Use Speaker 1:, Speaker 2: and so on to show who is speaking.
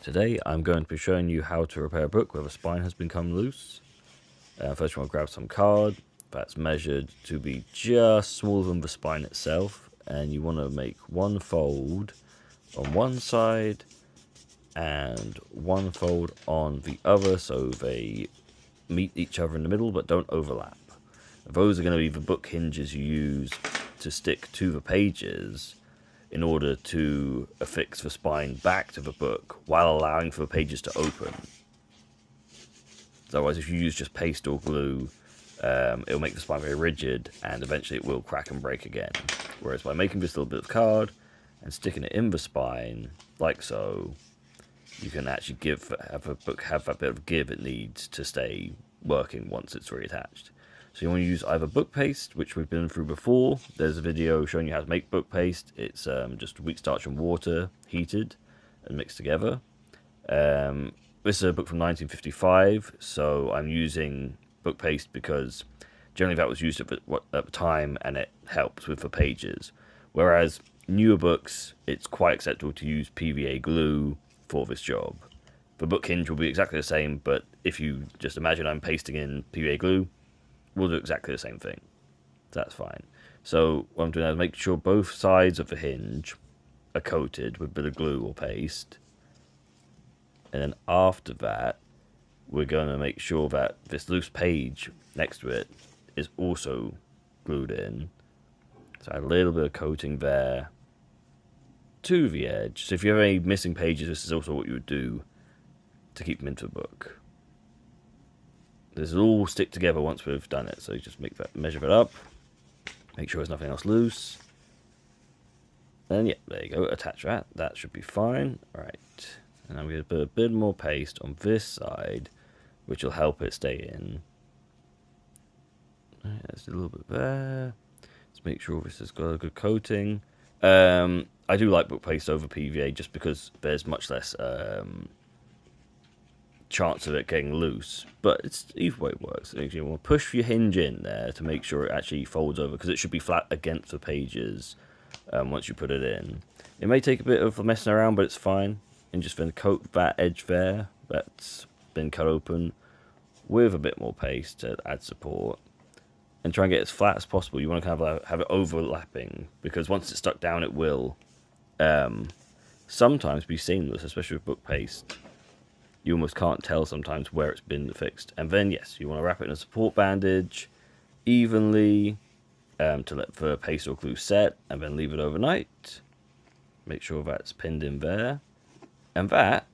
Speaker 1: Today I'm going to be showing you how to repair a book where the spine has become loose. First you want to grab some card that's measured to be just smaller than the spine itself, and you want to make one fold on one side and one fold on the other so they meet each other in the middle but don't overlap. Those are going to be the book hinges you use to stick to the pages in order to affix the spine back to the book while allowing for the pages to open. Otherwise, if you use just paste or glue, it'll make the spine very rigid and eventually it will crack and break again. Whereas by making this little bit of card and sticking it in the spine, like so, you can actually have the book have that bit of give it needs to stay working once it's reattached. So you want to use either book paste, which we've been through before. There's a video showing you how to make book paste. It's just wheat starch and water heated and mixed together. This is a book from 1955, so I'm using book paste because generally that was used at the time and it helps with the pages. Whereas newer books, it's quite acceptable to use PVA glue for this job. The book hinge will be exactly the same, but if you just imagine I'm pasting in PVA glue, we'll do exactly the same thing. That's fine. So what I'm doing is make sure both sides of the hinge are coated with a bit of glue or paste. And then after that, we're going to make sure that this loose page next to it is also glued in. So a little bit of coating there to the edge. So if you have any missing pages, this is also what you would do to keep them into the book. This will all stick together once we've done it. So you just measure it up, make sure there's nothing else loose. And yeah, there you go, attach that. That should be fine. All right. And I'm going to put a bit more paste on this side, which will help it stay in. Let's do a little bit there. Let's make sure this has got a good coating. I do like book paste over PVA just because there's much less chance of it getting loose. But it's either way it works. You want to push your hinge in there to make sure it actually folds over, because it should be flat against the pages once you put it in. It may take a bit of messing around, but it's fine. And just then coat that edge there that's been cut open with a bit more paste to add support, and try and get it as flat as possible. You want to kind of have it overlapping, because once it's stuck down it will sometimes be seamless, especially with book paste. You almost can't tell sometimes where it's been fixed. And then yes, you want to wrap it in a support bandage evenly to let the paste or glue set, and then leave it overnight. Make sure that's pinned in there. And that